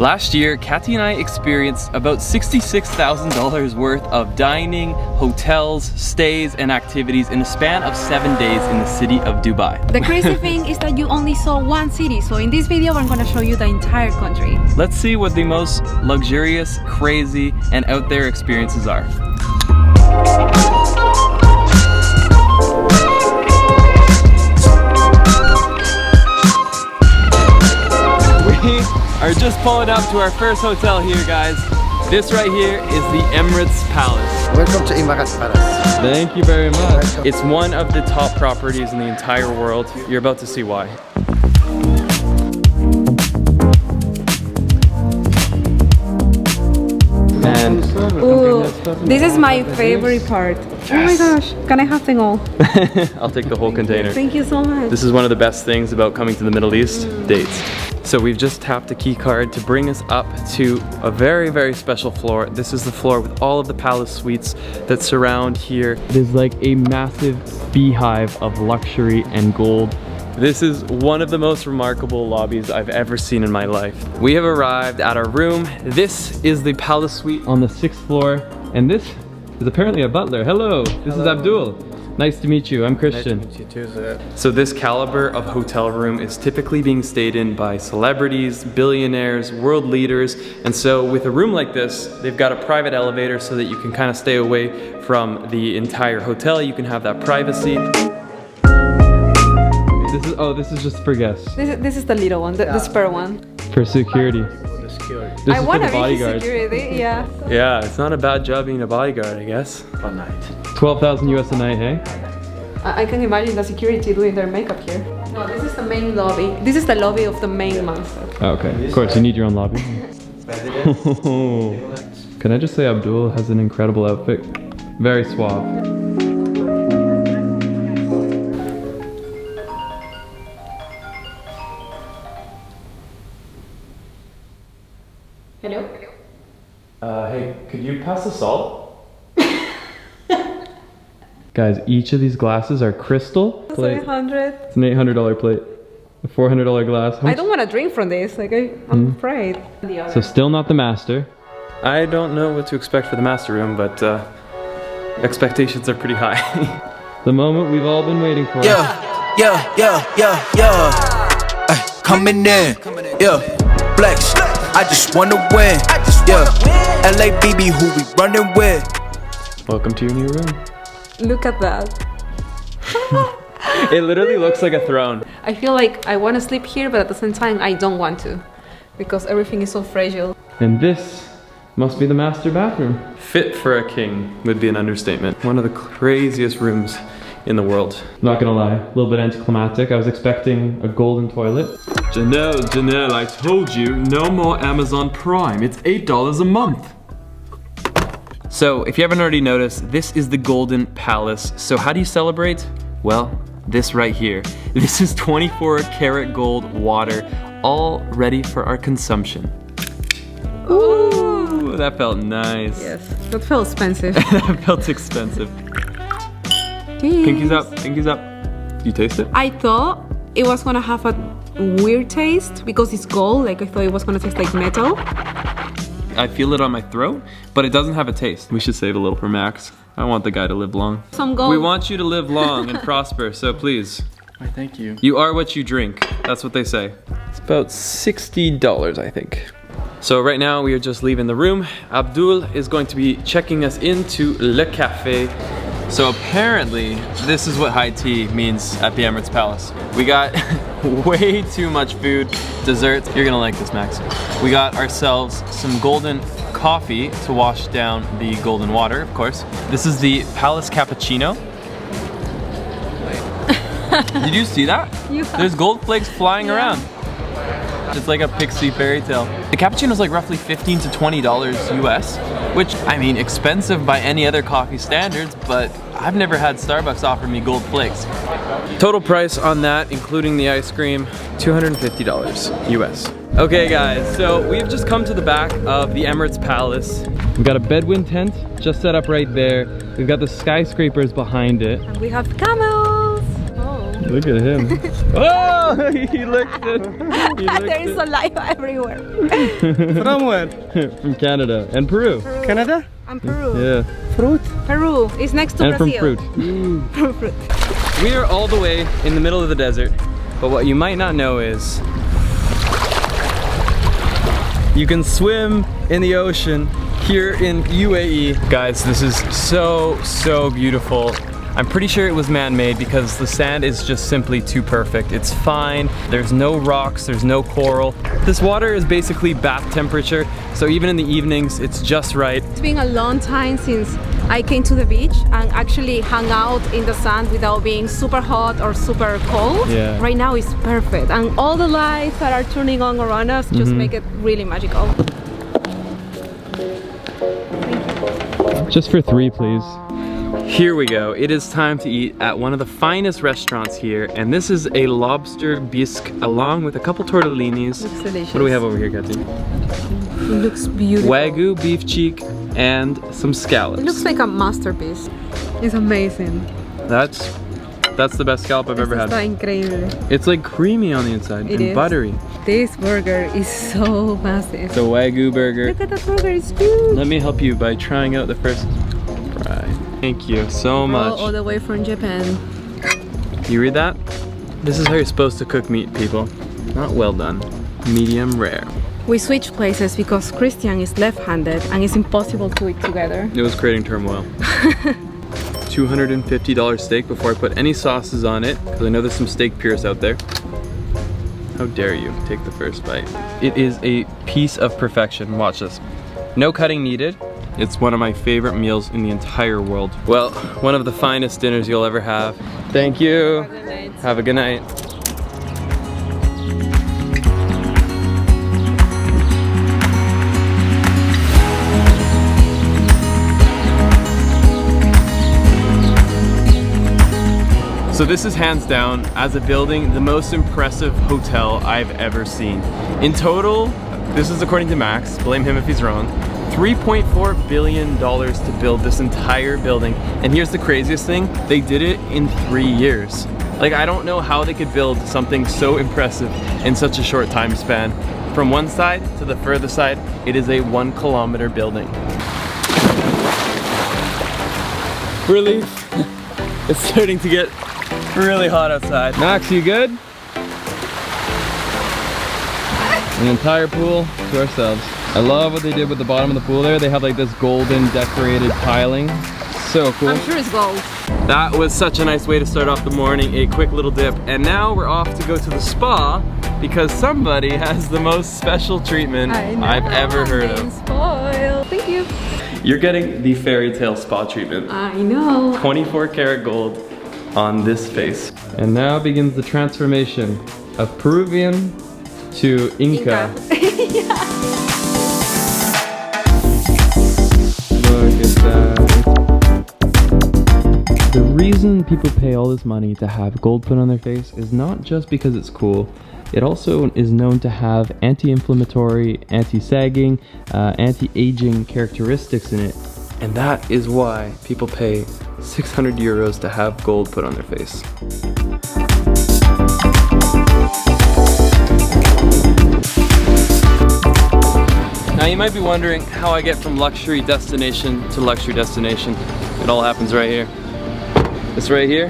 Last year, Kathy and I experienced about $66,000 worth of dining, hotels, stays, and activities in a span of 7 days in the city of Dubai. The crazy thing is that you only saw one city, so in this video I'm gonna show you the entire country. Let's see what the most luxurious, crazy, and out there experiences are. We are just pulling up to our first hotel here, guys. This right here is the Emirates Palace. Welcome to Emirates Palace. Thank you very much. It's one of the top properties in the entire world. You're about to see why. And ooh, this is my favorite part. Yes. Oh my gosh, can I have them all? I'll take the whole container. Thank you so much. This is one of the best things about coming to the Middle East, dates. So we've just tapped a key card to bring us up to a very, very special floor. This is the floor with all of the palace suites that surround here. It is like a massive beehive of luxury and gold. This is one of the most remarkable lobbies I've ever seen in my life. We have arrived at our room. This is the palace suite on the 6th floor. And this is apparently a butler. Hello, this is Abdul. Nice to meet you, I'm Christian. Nice to meet you too, sir. So this caliber of hotel room is typically being stayed in by celebrities, billionaires, world leaders. And so with a room like this, they've got a private elevator so that you can kind of stay away from the entire hotel. You can have that privacy. This is just for guests. This is the little one, the spare one. For security. The security. This I is want for to the be bodyguard. security, yeah. Yeah, it's not a bad job being a bodyguard, I guess. For night. 12,000 US a night, hey? I can imagine the security doing their makeup here. No, this is the main lobby. This is the lobby of the main master. Oh, okay, of course, you need your own lobby. Can I just say Abdul has an incredible outfit? Very suave. Hello? Hey, could you pass the salt? Guys, each of these glasses are crystal plate. 700. It's an $800 plate. A $400 glass. I don't want to drink from this, like I'm afraid. So still not the master. I don't know what to expect for the master room, but expectations are pretty high. The moment we've all been waiting for. Yeah. Coming in, yeah. Flex, I just wanna win, yeah. LA BB, who we running with. Welcome to your new room. Look at that. It literally looks like a throne. I feel like I want to sleep here, but at the same time I don't want to, because everything is so fragile. And this must be the master bathroom. Fit for a king would be an understatement. One of the craziest rooms in the world. Not gonna lie, a little bit anticlimactic. I was expecting a golden toilet. Janelle, I told you, no more Amazon Prime. It's $8 a month. So, if you haven't already noticed, this is the Golden Palace. So how do you celebrate? Well, this right here. This is 24 karat gold water, all ready for our consumption. Ooh, that felt nice. Yes, that felt expensive. That felt expensive. Cheers. Pinkies up, pinkies up. You taste it? I thought it was gonna have a weird taste because it's gold. Like I thought it was gonna taste like metal. I feel it on my throat, but it doesn't have a taste. We should save a little for Max. I want the guy to live long. Some gold. We want you to live long and prosper, so please. Why, thank you. You are what you drink. That's what they say. It's about $60, I think. So right now we are just leaving the room. Abdul is going to be checking us into Le Café. So apparently, this is what high tea means at the Emirates Palace. We got way too much food, desserts. You're gonna like this, Max. We got ourselves some golden coffee to wash down the golden water, of course. This is the Palace Cappuccino. Did you see that? Yeah. There's gold flakes flying around. It's like a pixie fairy tale. The cappuccino is like roughly $15 to $20 US, which, I mean, expensive by any other coffee standards, but I've never had Starbucks offer me gold flakes. Total price on that, including the ice cream, $250 US. Okay guys, so we've just come to the back of the Emirates Palace. We've got a bedouin tent just set up right there. We've got the skyscrapers behind it. And we have camels. Oh. Look at him. Oh, he licked it. There is saliva everywhere. From where? From Canada and Peru. Canada? And Peru. Yeah. Fruit? Peru is next to And from Brazil. fruit. Fruit. We are all the way in the middle of the desert, but what you might not know is you can swim in the ocean here in UAE. Guys, this is so beautiful. I'm pretty sure it was man-made because the sand is just simply too perfect. It's fine, there's no rocks, there's no coral. This water is basically bath temperature, so even in the evenings, it's just right. It's been a long time since I came to the beach and actually hung out in the sand without being super hot or super cold. Yeah. Right now it's perfect, and all the lights that are turning on around us just make it really magical. Just for 3, please. Here we go. It is time to eat at one of the finest restaurants here, and this is a lobster bisque along with a couple tortellinis. Looks delicious. What do we have over here, Kathy? It looks beautiful. Wagyu beef cheek and some scallops. It looks like a masterpiece. It's amazing. That's the best scallop I've ever had. Está increíble. It's like creamy on the inside It and is. buttery. This burger is so massive. The Wagyu burger. Look at that burger, it's huge. Let me help you by trying out the first fry. Thank you so much. All the way from Japan. You read that? This is how you're supposed to cook meat, people. Not well done. Medium rare. We switched places because Christian is left-handed and it's impossible to eat together. It was creating turmoil. $250 steak before I put any sauces on it, because I know there's some steak purists out there. How dare you take the first bite. It is a piece of perfection. Watch this. No cutting needed. It's one of my favorite meals in the entire world. Well, one of the finest dinners you'll ever have. Thank you. Have a good night. So this is hands down, as a building, the most impressive hotel I've ever seen. In total, this is according to Max, blame him if he's wrong, $3.4 billion to build this entire building. And here's the craziest thing, they did it in 3 years. Like, I don't know how they could build something so impressive in such a short time span. From one side to the further side, it is a 1 kilometer building. Relief. It's starting to get really hot outside. Max, you good? An entire pool to ourselves. I love what they did with the bottom of the pool there. They have like this golden decorated tiling. So cool. I'm sure it's gold. That was such a nice way to start off the morning, a quick little dip. And now we're off to go to the spa because somebody has the most special treatment I've ever heard of. Spoiled. Thank you. You're getting the fairy tale spa treatment. I know. 24 karat gold on this face. And now begins the transformation of Peruvian to Inca. Look at that. The reason people pay all this money to have gold put on their face is not just because it's cool. It also is known to have anti-inflammatory, anti-sagging, anti-aging characteristics in it. And that is why people pay 600 euros to have gold put on their face. Now you might be wondering how I get from luxury destination to luxury destination. It all happens right here. This right here,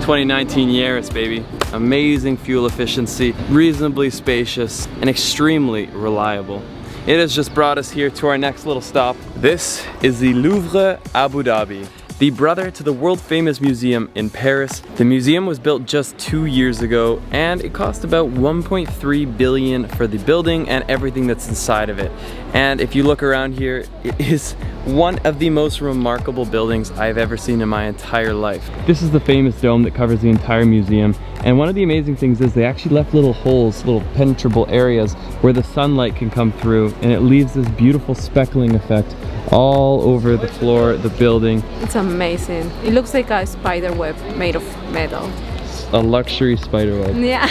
2019 Yaris, baby. Amazing fuel efficiency, reasonably spacious, and extremely reliable. It has just brought us here to our next little stop. This is the Louvre Abu Dhabi, the brother to the world famous museum in Paris. The museum was built just 2 years ago and it cost about 1.3 billion for the building and everything that's inside of it. And if you look around here, it is one of the most remarkable buildings I've ever seen in my entire life. This is the famous dome that covers the entire museum. And one of the amazing things is they actually left little holes, little penetrable areas where the sunlight can come through, and it leaves this beautiful speckling effect all over the floor, the building. It's amazing. It looks like a spider web made of metal. a luxury spider web. Yeah,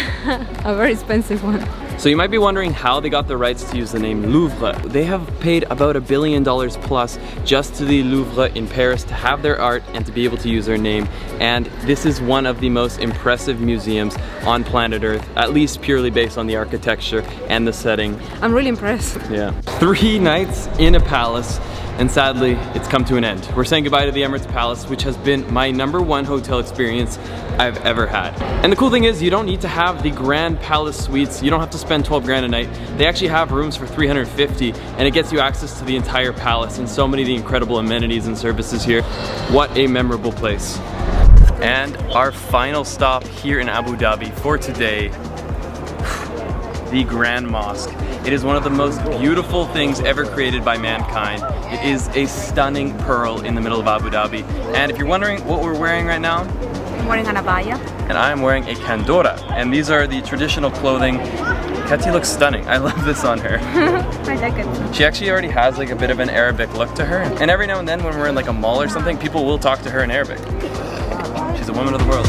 a very expensive one. So you might be wondering how they got the rights to use the name Louvre. They have paid about $1 billion plus just to the Louvre in Paris to have their art and to be able to use their name. And this is one of the most impressive museums on planet Earth, at least purely based on the architecture and the setting. I'm really impressed. Yeah. 3 nights in a palace. And sadly, it's come to an end. We're saying goodbye to the Emirates Palace, which has been my #1 hotel experience I've ever had. And the cool thing is, you don't need to have the grand palace suites. You don't have to spend 12 grand a night. They actually have rooms for 350, and it gets you access to the entire palace and so many of the incredible amenities and services here. What a memorable place. And our final stop here in Abu Dhabi for today, the Grand Mosque. It is one of the most beautiful things ever created by mankind. It is a stunning pearl in the middle of Abu Dhabi. And if you're wondering what we're wearing right now, I'm wearing an abaya. and I'm wearing a kandora. And these are the traditional clothing. Katy looks stunning. I love this on her. I like it. She actually already has like a bit of an Arabic look to her. And every now and then when we're in like a mall or something, people will talk to her in Arabic. She's a woman of the world.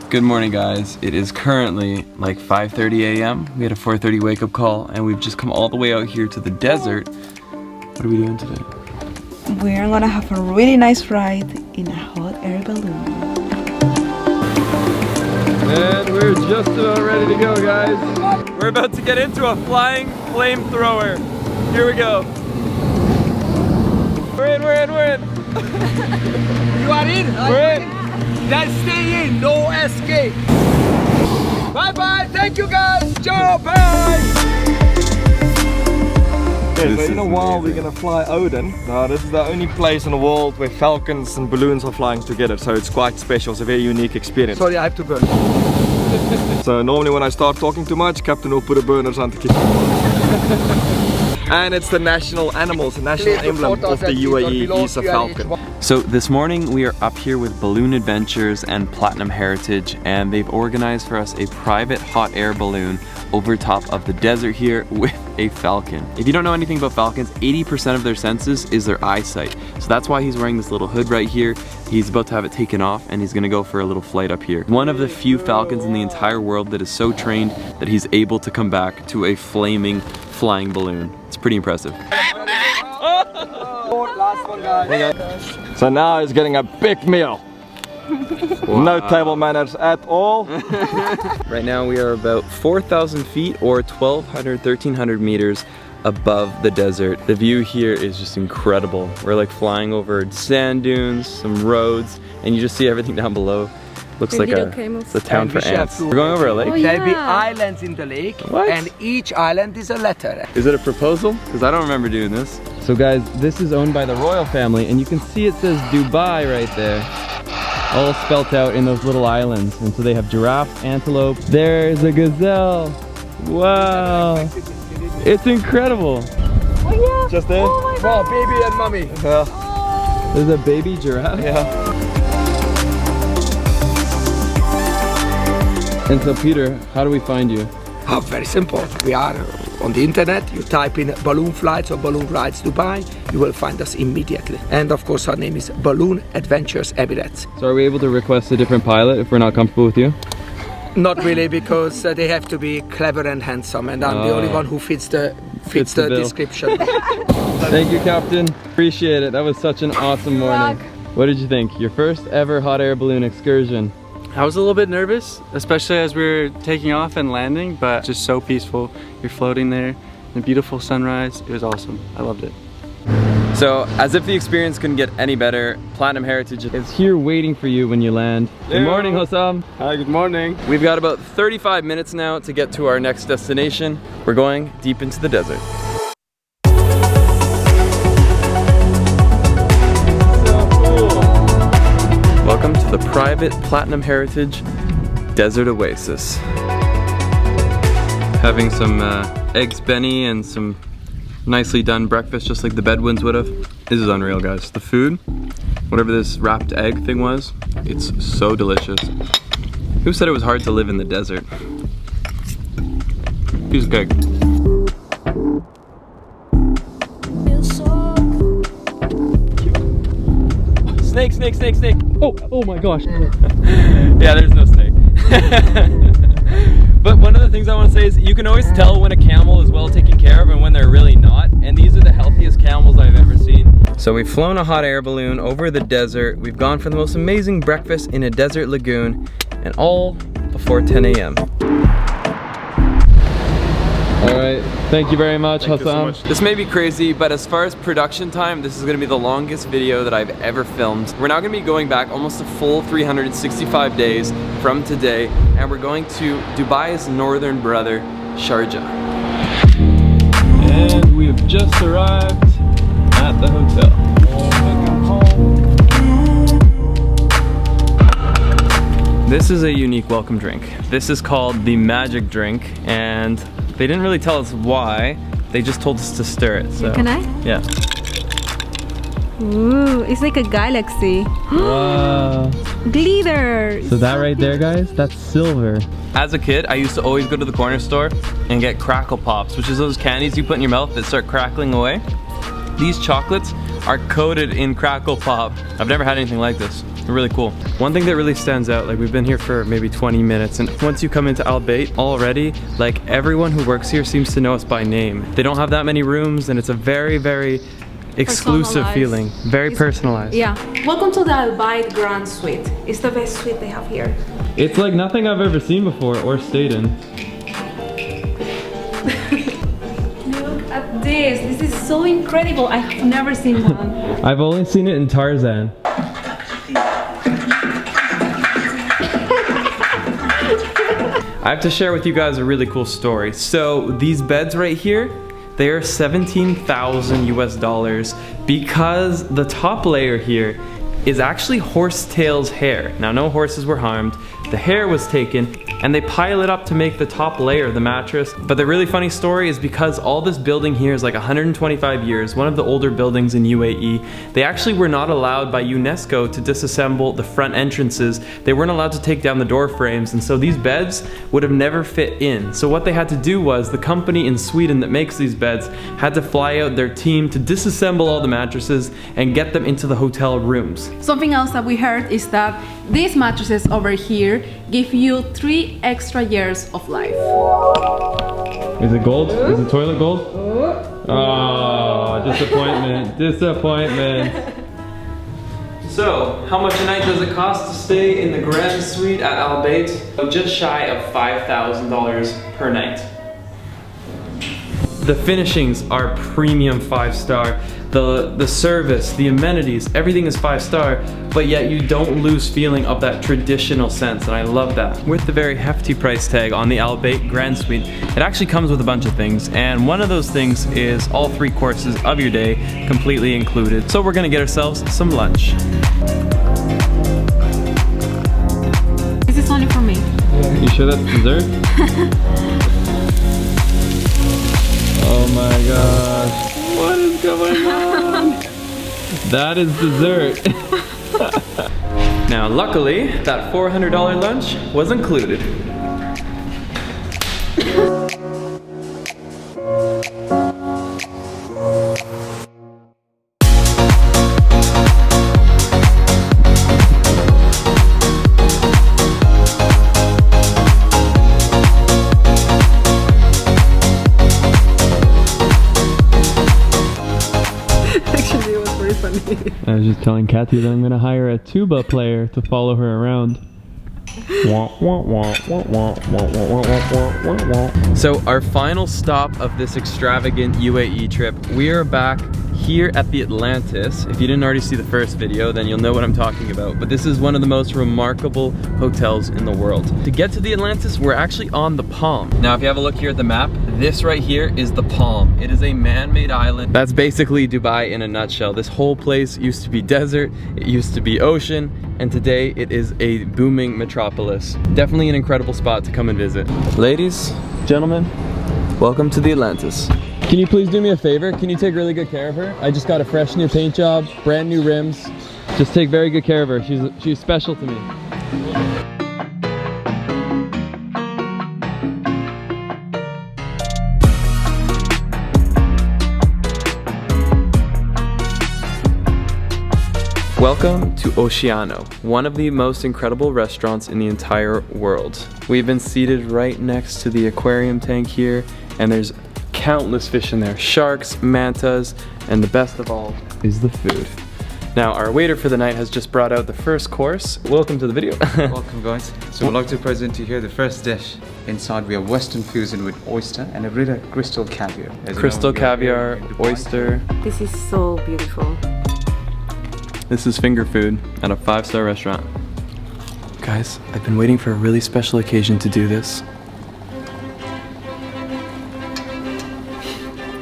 Good morning, guys. It is currently like 5:30 a.m. We had a 4:30 wake up call and we've just come all the way out here to the desert. What are we doing today? We're gonna have a really nice ride in a hot air balloon. And we're just about ready to go, guys. We're about to get into a flying flamethrower. Here we go. We're in, we're in, we're in. You are in? We're in. Then stay in, no escape. Bye bye, thank you guys. Ciao, bye. Okay, so in a while we're gonna fly Odin. Now this is the only place in the world where falcons and balloons are flying together, so it's quite special. It's a very unique experience. Sorry, I have to burn. So normally when I start talking too much, Captain will put a burners on the kitchen. And it's the national animals, the national emblem of the UAE is a falcon. So this morning we are up here with Balloon Adventures and Platinum Heritage, and they've organized for us a private hot air balloon over top of the desert here with a falcon. If you don't know anything about falcons, 80% of their senses is their eyesight. So that's why he's wearing this little hood right here. He's about to have it taken off and he's gonna go for a little flight up here. One of the few falcons in the entire world that is so trained that he's able to come back to a flaming flying balloon. It's pretty impressive. So now he's getting a big meal. Wow. No table manners at all. Right now we are about 4,000 feet or 1,200, 1,300 meters above the desert. The view here is just incredible. We're like flying over sand dunes, some roads, and you just see everything down below. Looks like a town for ants. We're going over a lake? Oh, yeah. There'll be islands in the lake, What? and each island is a letter. Is it a proposal? Because I don't remember doing this. So guys, this is owned by the royal family, and you can see it says Dubai right there. All spelt out in those little islands. And so they have giraffe, antelope. There's a gazelle. Wow. It's incredible. Oh yeah. Just there? Oh my Wow, God. baby and mommy. Yeah. There's a baby giraffe. Yeah. And so Peter, how do we find you? Oh, very simple. We are on the internet. You type in balloon flights or balloon rides Dubai, you will find us immediately. And of course, our name is Balloon Adventures Emirates. So are we able to request a different pilot if we're not comfortable with you? Not really, because they have to be clever and handsome, and I'm the only one who fits the bill. description. Thank you, Captain. Appreciate it. That was such an awesome morning. What did you think? Your first ever hot air balloon excursion? I was a little bit nervous, especially as we were taking off and landing, but just so peaceful. You're floating there, the beautiful sunrise. It was awesome. I loved it. So, as if the experience couldn't get any better, Platinum Heritage is here waiting for you when you land. Good morning, Hossam. Hi, good morning. We've got about 35 minutes now to get to our next destination. We're going deep into the desert. Welcome to the private Platinum Heritage Desert Oasis. Having some eggs Benny and some nicely done breakfast just like the Bedouins would have. This is unreal, guys. The food, whatever this wrapped egg thing was, it's so delicious. Who said it was hard to live in the desert? Piece of cake. Snake, snake, snake, snake. Oh my gosh. Yeah, there's no snake. But one of the things I want to say is you can always tell when a camel is well taken care of and when they're really not. And these are the healthiest camels I've ever seen. So we've flown a hot air balloon over the desert. We've gone for the most amazing breakfast in a desert lagoon, and all before 10 a.m. All right, thank you very much, Hassan. This may be crazy, but as far as production time, this is gonna be the longest video that I've ever filmed. We're now gonna be going back almost a full 365 days from today, and we're going to Dubai's northern brother, Sharjah. And we have just arrived at the hotel. This is a unique welcome drink. This is called the magic drink, and they didn't really tell us why. They just told us to stir it. So. Can I? Yeah. Ooh, it's like a galaxy. Wow. Glitter. So that right there, guys, that's silver. As a kid, I used to always go to the corner store and get crackle pops, which is those candies you put in your mouth that start crackling away. These chocolates are coated in crackle pop. I've never had anything like this. They're really cool. One thing that really stands out, like we've been here for maybe 20 minutes, and once you come into Al Bayt already, like everyone who works here seems to know us by name. They don't have that many rooms, and it's a very, very exclusive feeling. Very personalized. Yeah. Welcome to the Al Bayt Grand Suite. It's the best suite they have here. It's like nothing I've ever seen before or stayed in. Look at this. This is so incredible. I have never seen one. I've only seen it in Tarzan. I have to share with you guys a really cool story. So these beds right here, they are $17,000 US because the top layer here is actually horsetail's hair. Now, no horses were harmed. The hair was taken and they pile it up to make the top layer of the mattress. But the really funny story is because all this building here is like 125 years, one of the older buildings in UAE, they actually were not allowed by UNESCO to disassemble the front entrances. They weren't allowed to take down the door frames, and so these beds would have never fit in. So what they had to do was, the company in Sweden that makes these beds had to fly out their team to disassemble all the mattresses and get them into the hotel rooms. Something else that we heard is that these mattresses over here give you 3 extra years of life. Is it gold? Is the toilet gold? Oh, disappointment, disappointment. So, how much a night does it cost to stay in the Grand Suite at Al Bayt? Just shy of $5,000 per night. The finishings are premium 5-star. The service, the amenities, everything is 5-star, but yet you don't lose feeling of that traditional sense, and I love that. With the very hefty price tag on the Al Bayt Grand Suite, it actually comes with a bunch of things, and one of those things is all 3 courses of your day completely included. So we're gonna get ourselves some lunch. This is only for me. You sure that's dessert? Oh my gosh. What is going on? That is dessert. Now, luckily, that $400 lunch was included. I was just telling Kathy that I'm gonna hire a tuba player to follow her around. So our final stop of this extravagant UAE trip, we are back here at the Atlantis. If you didn't already see the first video, then you'll know what I'm talking about. But this is one of the most remarkable hotels in the world. To get to the Atlantis, we're actually on the Palm. Now, if you have a look here at the map, this right here is the Palm. It is a man-made island. That's basically Dubai in a nutshell. This whole place used to be desert, it used to be ocean, and today it is a booming metropolis. Definitely an incredible spot to come and visit. Ladies, gentlemen, welcome to the Atlantis. Can you please do me a favor? Can you take really good care of her? I just got a fresh new paint job, brand new rims. Just take very good care of her. She's special to me. Welcome to Ossiano, one of the most incredible restaurants in the entire world. We've been seated right next to the aquarium tank here, and there's countless fish in there. Sharks, mantas, and the best of all is the food. Now, our waiter for the night has just brought out the first course. Welcome to the video. Welcome, guys. So I'd like to present to you here the first dish. Inside we have Western fusion with oyster and a bit of crystal caviar. Crystal caviar, oyster. This is so beautiful. This is finger food at a 5-star restaurant. Guys, I've been waiting for a really special occasion to do this.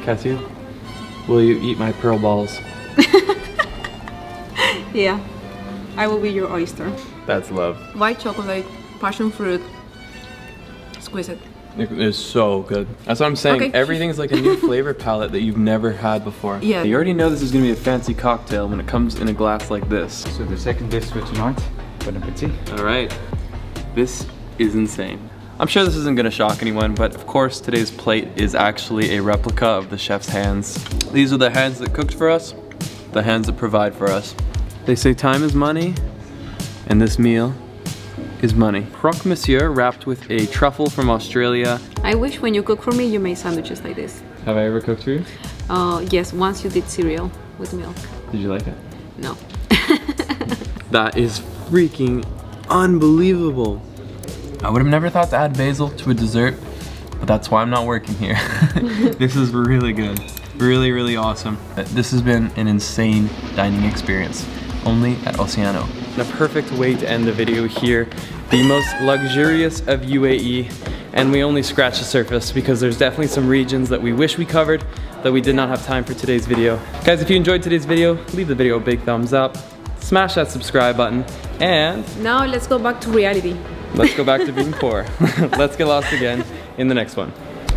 Cassie, will you eat my pearl balls? Yeah, I will be your oyster. That's love. White chocolate, passion fruit, squeeze it. It is so good. That's what I'm saying. Okay. Everything's like a new flavor palette that you've never had before. Yeah. You already know this is gonna be a fancy cocktail when it comes in a glass like this. So the second dish for tonight, bon appetit. All right, this is insane. I'm sure this isn't gonna shock anyone, but of course today's plate is actually a replica of the chef's hands. These are the hands that cooked for us, the hands that provide for us. They say time is money, and this meal is money. Croque monsieur wrapped with a truffle from Australia. I wish when you cook for me, you make sandwiches like this. Have I ever cooked for you? Yes, once you did cereal with milk. Did you like it? No. That is freaking unbelievable. I would have never thought to add basil to a dessert, but that's why I'm not working here. This is really good. Really, really awesome. This has been an insane dining experience, only at Ossiano. And a perfect way to end the video here. The most luxurious of UAE, and we only scratched the surface because there's definitely some regions that we wish we covered that we did not have time for today's video. Guys, if you enjoyed today's video, leave the video a big thumbs up, smash that subscribe button, and Now let's go back to reality. let's go back to being poor. Let's get lost again in the next one.